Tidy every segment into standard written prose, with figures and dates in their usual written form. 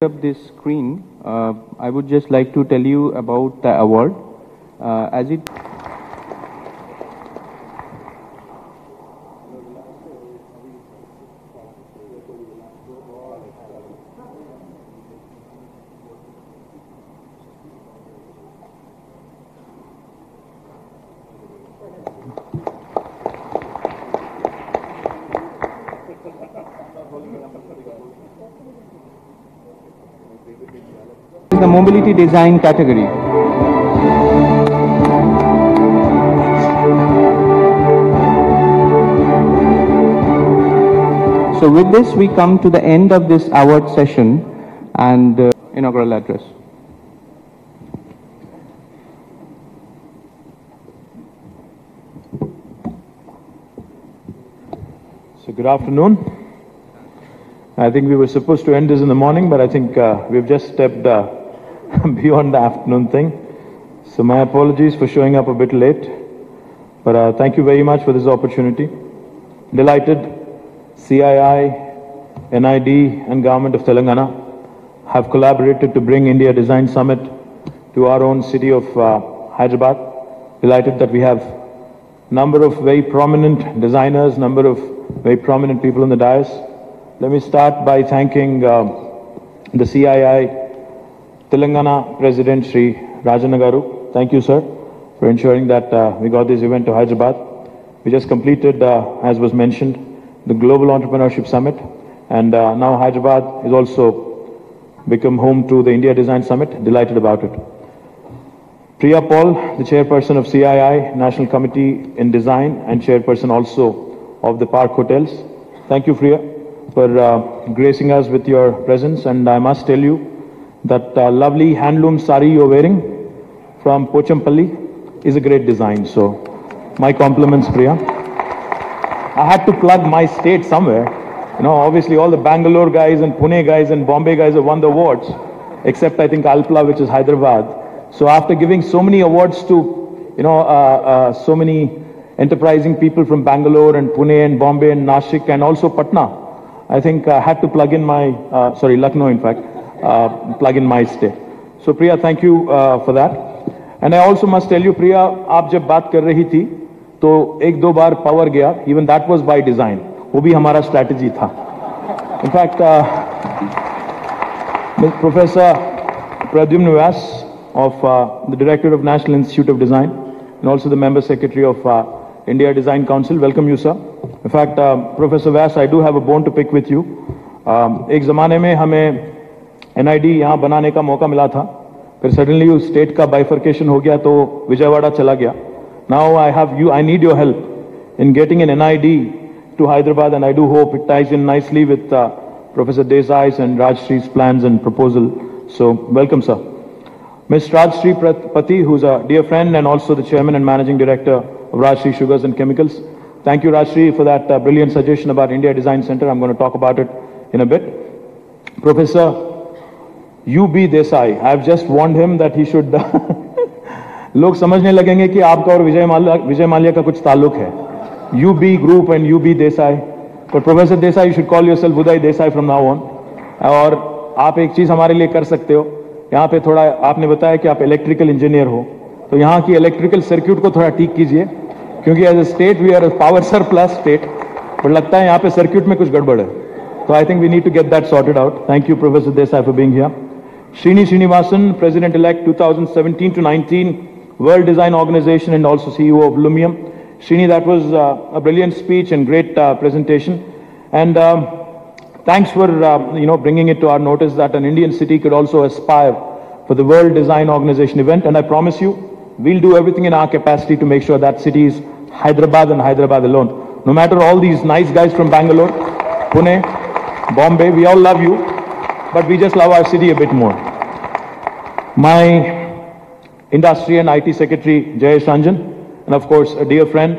Up this screen, I would just like to tell you about the award. As it the mobility design category. So with this, we come to the end of this award session and inaugural address. So good afternoon. I think we were supposed to end this in the morning, but I think we've just stepped beyond the afternoon thing. So my apologies for showing up a bit late, but thank you very much for this opportunity. Delighted CII-NID and Government of Telangana have collaborated to bring India Design Summit to our own city of Hyderabad. Delighted that we have number of very prominent designers, number of very prominent people on the dais. Let me start by thanking the CII Telangana President Shri Rajanagaru. Thank you, sir, for ensuring that we got this event to Hyderabad. We just completed, as was mentioned, the Global Entrepreneurship Summit, and now Hyderabad is also become home to the India Design Summit. Delighted about it. Priya Paul, the chairperson of CII National Committee in Design and chairperson also of the Park Hotels. Thank you, Priya, for gracing us with your presence, and I must tell you that lovely handloom sari you're wearing from Pochampalli is a great design. So my compliments, Priya. I had to plug my state somewhere. You know, obviously all the Bangalore guys and Pune guys and Bombay guys have won the awards, except I think Alpla, which is Hyderabad. So after giving so many awards to, you know, so many enterprising people from Bangalore and Pune and Bombay and Nashik and also Patna, I think I had to plug in my, Lucknow in fact, plug in my state. So Priya, thank you for that. And I also must tell you, Priya, आप जब बात कर रही थी, तो एक दो बार power गया. Even that was by design. वो भी हमारा strategy था. In fact, Professor Pradyumna Vyas of the Director of National Institute of Design and also the Member Secretary of India Design Council, welcome you, sir. In fact, Professor Vyas, I do have a bone to pick with you. एक ज़माने में हमें NID यहाँ बनाने का मौका मिला था, फिर suddenly उस state का bifurcation हो गया तो विजयवाड़ा चला गया. Now I need your help in getting an NID to Hyderabad, and I do hope it ties in nicely with Professor Desai's and Rajshree's plans and proposal. So welcome, sir. Ms. Rajshree Pati, who's a dear friend and also the Chairman and Managing Director of Rajshree Sugars and Chemicals. Thank you, Rajshree, for that brilliant suggestion about India Design Center. I'm going to talk about it in a bit. Professor U.B. Desai, I've just warned him that he should... लोग समझने लगेंगे कि आपका और विजय माल्या का कुछ ताल्लुक है. UB Group and UB Desai. But Professor Desai, you should call yourself Uday Desai from now on. और आप एक चीज़ हमारे लिए कर सकते हो. यहाँ पे थोड़ा आपने बताया कि आप इलेक्ट्रिकल इंजीनियर हो, तो यहाँ की इलेक्ट्रिकल सर्किट को थोड़ा ठीक कीजिए, क्योंकि as a state we are power surplus state, but लगता है यहाँ पे सर्किट में कुछ गड़बड़ है. तो I think we need to get that sorted out. Thank you professor Desai for being here. Srini Srinivasan, President Elect 2017 to 19, World Design Organization and also CEO of Lumium. Srini, that was a brilliant speech and great presentation. And thanks for bringing it to our notice that an Indian city could also aspire for the World Design Organization event. And I promise you, we'll do everything in our capacity to make sure that city is Hyderabad and Hyderabad alone. No matter all these nice guys from Bangalore, Pune, Bombay, we all love you, but we just love our city a bit more. My Industry and IT Secretary, Jayesh Ranjan, and of course, a dear friend,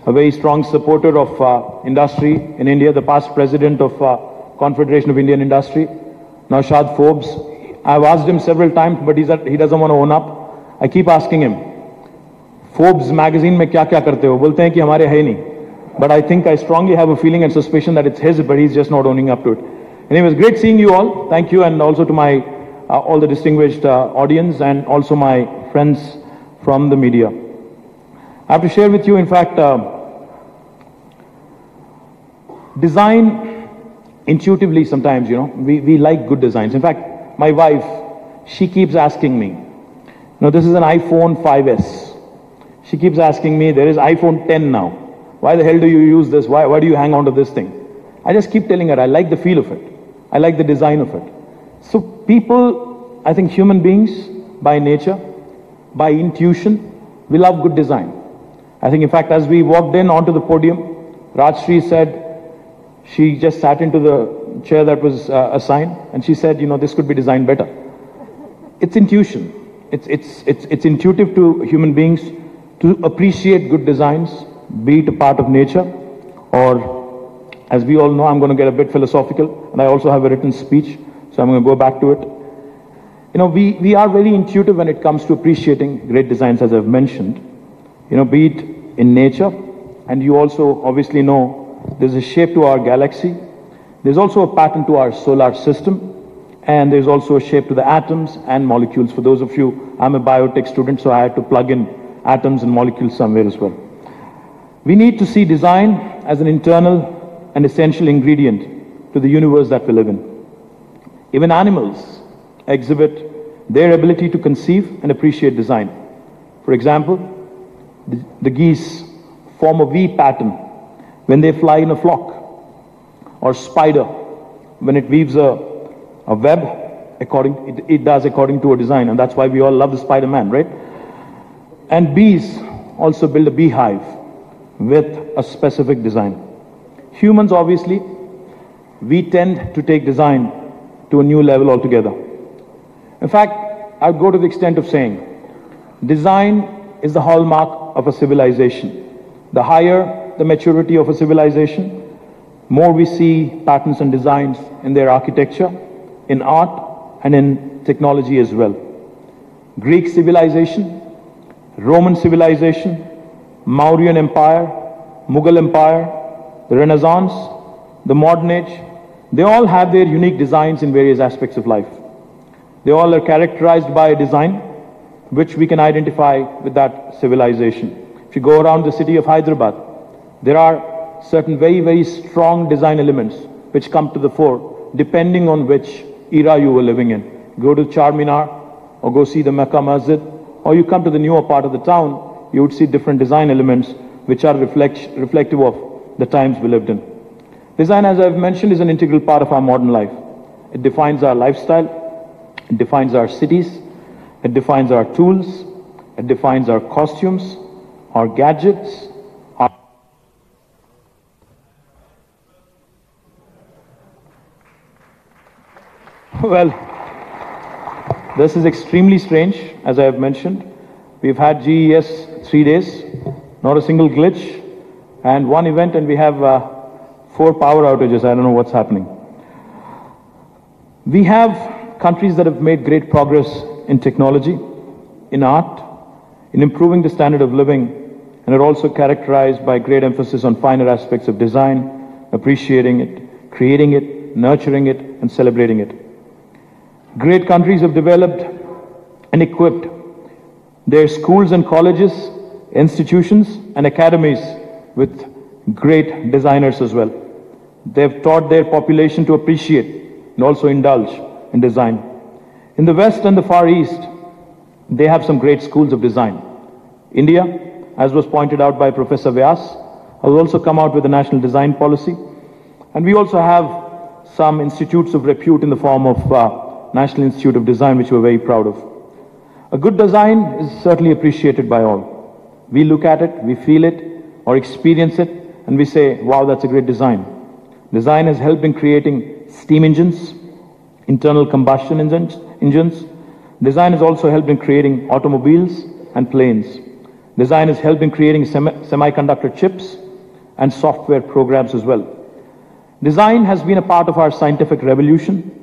a very strong supporter of industry in India, the past president of Confederation of Indian Industry, Naushad Forbes. I've asked him several times, but he doesn't want to own up. I keep asking him, Forbes magazine में क्या क्या करते हो? बोलते हैं कि हमारे है नहीं. But I think I strongly have a feeling and suspicion that it's his, but he's just not owning up to it. Anyways, great seeing you all. Thank you, and also to my all the distinguished audience, and also my friends from the media. I have to share with you, in fact, design intuitively sometimes, we like good designs. In fact, my wife, she keeps asking me, this is an iPhone 5S. She keeps asking me, there is iPhone 10 now. Why the hell do you use this? Why do you hang on to this thing? I just keep telling her, I like the feel of it. I like the design of it. So people, I think human beings, by nature, by intuition, we love good design. I think, in fact, as we walked in onto the podium, Rajshri said, she just sat into the chair that was assigned, and she said, this could be designed better. It's intuition. It's intuitive to human beings to appreciate good designs, be it a part of nature, or, as we all know, I'm going to get a bit philosophical, and I also have a written speech, so I'm going to go back to it. We are very intuitive when it comes to appreciating great designs, as I've mentioned, be it in nature, and you also obviously know there's a shape to our galaxy, there's also a pattern to our solar system, and there's also a shape to the atoms and molecules. For those of you, I'm a biotech student, so I had to plug in atoms and molecules somewhere as well. We need to see design as an internal and essential ingredient to the universe that we live in. Even animals exhibit their ability to conceive and appreciate design. For example, the geese form a V pattern when they fly in a flock, or spider when it weaves a web, it does according to a design, and that's why we all love the Spider-Man, right? And bees also build a beehive with a specific design. Humans, obviously, we tend to take design to a new level altogether. In fact, I'd go to the extent of saying, design is the hallmark of a civilization. The higher the maturity of a civilization, more we see patterns and designs in their architecture, in art, and in technology as well. Greek civilization, Roman civilization, Mauryan Empire, Mughal Empire, the Renaissance, the modern age, they all have their unique designs in various aspects of life. They all are characterized by a design which we can identify with that civilization. If you go around the city of Hyderabad, there are certain very, very strong design elements which come to the fore depending on which era you were living in. Go to Charminar, or go see the Mecca Masjid, or you come to the newer part of the town, you would see different design elements which are reflective of the times we lived in. Design, as I've mentioned, is an integral part of our modern life. It defines our lifestyle, it defines our cities, it defines our tools, it defines our costumes, our gadgets, Well, this is extremely strange, as I have mentioned. We've had GES 3 days, not a single glitch, and one event, and we have 4 power outages. I don't know what's happening. We have countries that have made great progress in technology, in art, in improving the standard of living, and are also characterized by great emphasis on finer aspects of design, appreciating it, creating it, nurturing it, and celebrating it. Great countries have developed and equipped their schools and colleges, institutions and academies with great designers as well. They've taught their population to appreciate and also indulge in design. In the West and the Far East, they have some great schools of design. India, as was pointed out by Professor Vyas, has also come out with a national design policy. And we also have some institutes of repute in the form of National Institute of Design, which we're very proud of. A good design is certainly appreciated by all. We look at it, we feel it, or experience it, and we say, wow, that's a great design. Design has helped in creating steam engines, internal combustion engines. Design has also helped in creating automobiles and planes. Design has helped in creating semiconductor chips and software programs as well. Design has been a part of our scientific revolution,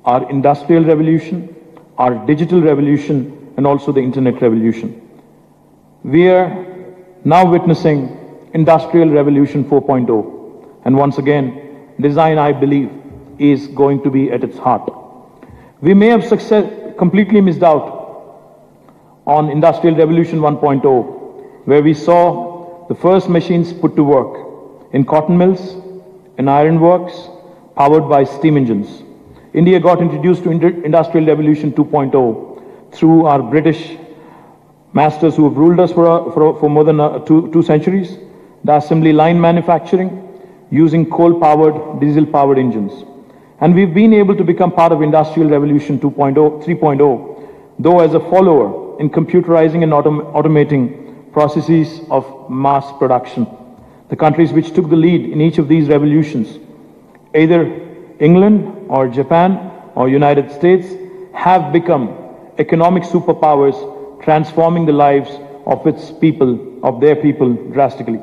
our industrial revolution, our digital revolution, and also the internet revolution. We are now witnessing Industrial Revolution 4.0. And once again, design, I believe, is going to be at its heart. We may have completely missed out on Industrial Revolution 1.0, where we saw the first machines put to work in cotton mills, in iron works, powered by steam engines. India got introduced to Industrial Revolution 2.0 through our British masters who have ruled us for more than two centuries, the assembly line manufacturing, using coal-powered, diesel-powered engines. And we've been able to become part of Industrial Revolution 2.0, 3.0, though as a follower in computerizing and automating processes of mass production. The countries which took the lead in each of these revolutions, either England or Japan or United States, have become economic superpowers, transforming the lives of its people, of their people drastically.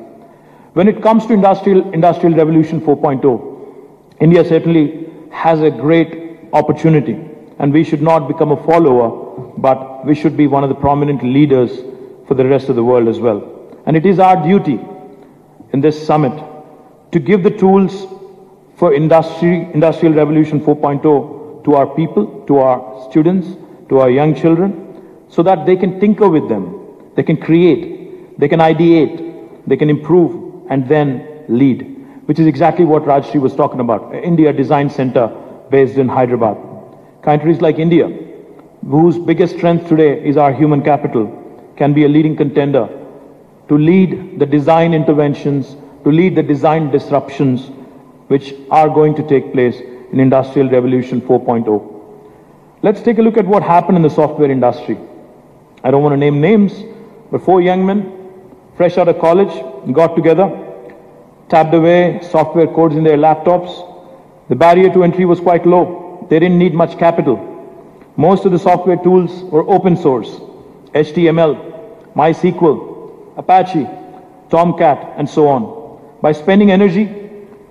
When it comes to Industrial Revolution 4.0, India certainly has a great opportunity, and we should not become a follower, but we should be one of the prominent leaders for the rest of the world as well. And it is our duty in this summit to give the tools for Industrial Revolution 4.0 to our people, to our students, to our young children, so that they can tinker with them, they can create, they can ideate, they can improve, and then lead, which is exactly what Rajshri was talking about, India Design Center based in Hyderabad. Countries like India, whose biggest strength today is our human capital, can be a leading contender to lead the design interventions, to lead the design disruptions which are going to take place in Industrial Revolution 4.0. Let's take a look at what happened in the software industry. I don't want to name names, but 4 young men, fresh out of college, got together, tapped away software codes in their laptops. The barrier to entry was quite low. They didn't need much capital. Most of the software tools were open source: HTML, MySQL, Apache, Tomcat, and so on. By spending energy,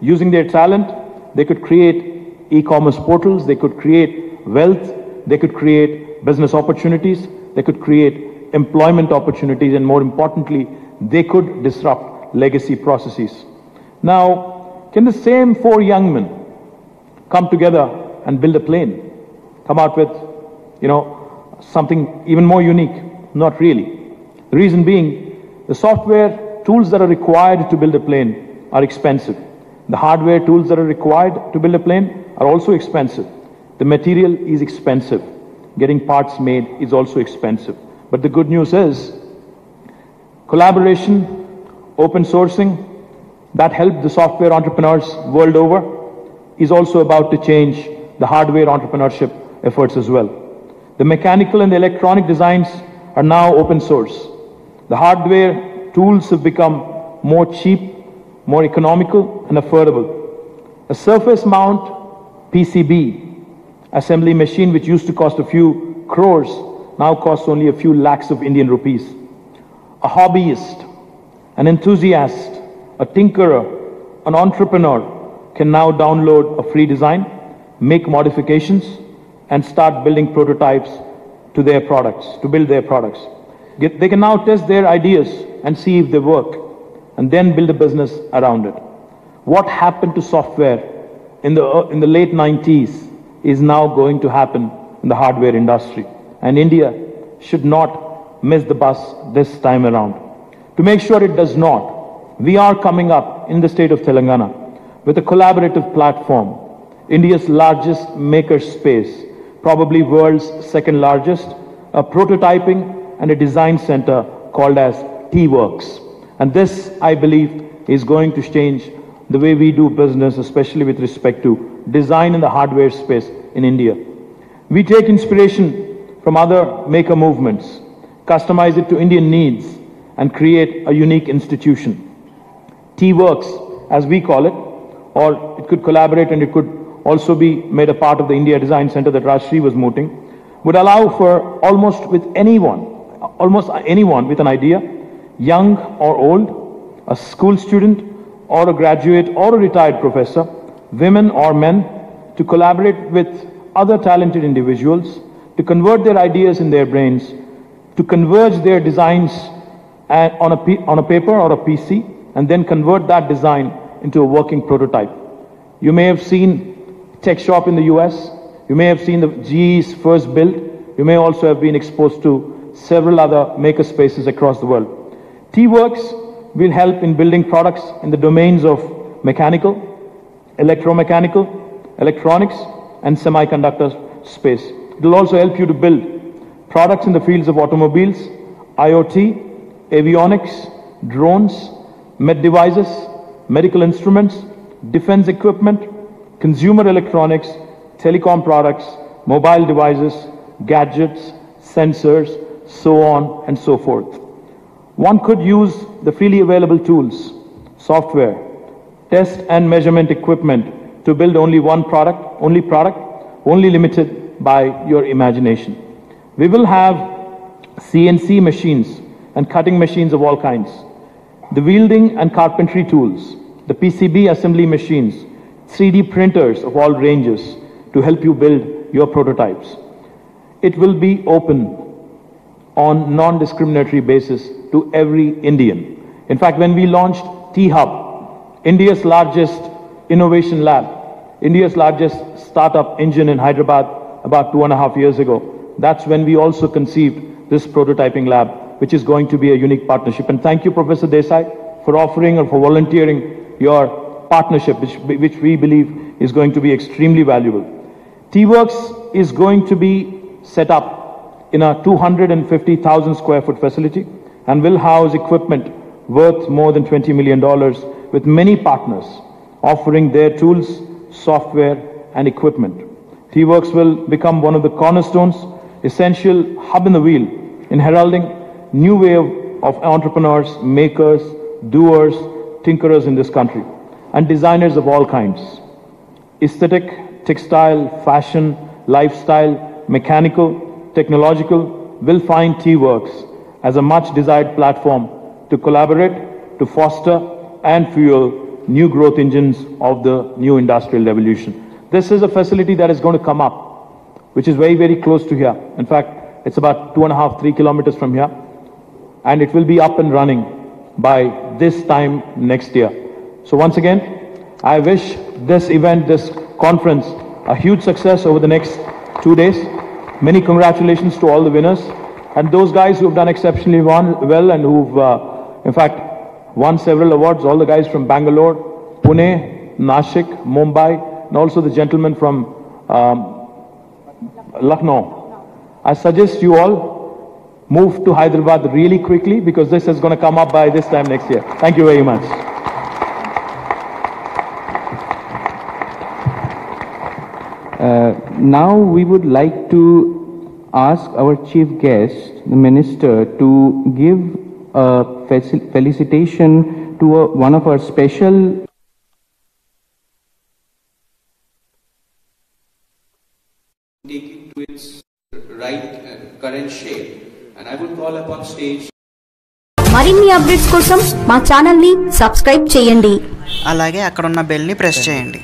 using their talent, they could create e-commerce portals, they could create wealth, they could create business opportunities, they could create employment opportunities, and more importantly, they could disrupt legacy processes. Now, can the same 4 young men come together and build a plane? Come out with, something even more unique? Not really. The reason being, the software tools that are required to build a plane are expensive. The hardware tools that are required to build a plane are also expensive. The material is expensive. Getting parts made is also expensive. But the good news is, collaboration, open sourcing, that helped the software entrepreneurs world over, is also about to change the hardware entrepreneurship efforts as well. The mechanical and the electronic designs are now open source. The hardware tools have become more cheap, more economical, and affordable. A surface mount PCB assembly machine, which used to cost a few crores, now costs only a few lakhs of Indian rupees. A hobbyist, an enthusiast, a tinkerer, an entrepreneur can now download a free design, make modifications, and start building prototypes to their products, to build their products. They can now test their ideas and see if they work, and then build a business around it. What happened to software in the late 90s is now going to happen in the hardware industry. And India should not miss the bus this time around. To make sure it does not, we are coming up in the state of Telangana with a collaborative platform, India's largest maker space, probably world's second largest, a prototyping and a design center called as T-Works. And this, I believe, is going to change the way we do business, especially with respect to design in the hardware space in India. We take inspiration from other maker movements, customize it to Indian needs, and create a unique institution. T-Works, as we call it, or it could collaborate and it could also be made a part of the India Design Center that Rajshri was mooting, would allow for almost anyone with an idea, young or old, a school student or a graduate or a retired professor, women or men, to collaborate with other talented individuals, to convert their ideas in their brains, to converge their designs on a paper or a PC, and then convert that design into a working prototype. You may have seen tech shop in the US. You may have seen the GE's first build. You may also have been exposed to several other maker spaces across the world. T-Works will help in building products in the domains of mechanical, electromechanical, electronics, and semiconductor space. It will also help you to build products in the fields of automobiles, IoT, avionics, drones, med devices, medical instruments, defense equipment, consumer electronics, telecom products, mobile devices, gadgets, sensors, so on and so forth. One could use the freely available tools, software, test and measurement equipment to build only one product, only limited by your imagination. We will have CNC machines and cutting machines of all kinds, the welding and carpentry tools, the PCB assembly machines, 3D printers of all ranges to help you build your prototypes. It will be open on non-discriminatory basis to every Indian. In fact, when we launched T-Hub, India's largest innovation lab, India's largest startup engine in Hyderabad about 2.5 years ago, that's when we also conceived this prototyping lab, which is going to be a unique partnership. And thank you, Professor Desai, for offering or for volunteering your partnership, which we believe is going to be extremely valuable. T-Works is going to be set up in a 250,000 square foot facility and will house equipment worth more than $20 million with many partners offering their tools, software and equipment. T-Works will become one of the cornerstones, essential hub in the wheel in heralding new wave of entrepreneurs, makers, doers, tinkerers in this country, and designers of all kinds. Aesthetic, textile, fashion, lifestyle, mechanical, technological will find T-Works as a much desired platform to collaborate, to foster and fuel new growth engines of the new industrial revolution. This is a facility that is going to come up, which is very, very close to here. In fact, it's about 2.5-3 kilometers from here. And it will be up and running by this time next year. So once again, I wish this event, this conference, a huge success over the next 2 days. Many congratulations to all the winners and those guys who have done exceptionally well and who've, in fact, won several awards. All the guys from Bangalore, Pune, Nashik, Mumbai, and also the gentleman from Lucknow. I suggest you all move to Hyderabad really quickly because this is going to come up by this time next year. Thank you very much. Now we would like to ask our chief guest, the minister, to give a felicitation to one of our special take it to its right current shape. And I would call upon stage. మరిన్ని updates కోసం మా channel ని subscribe చేయండి. అలాగే అక్కడ ఉన్న bell ని press చేయండి.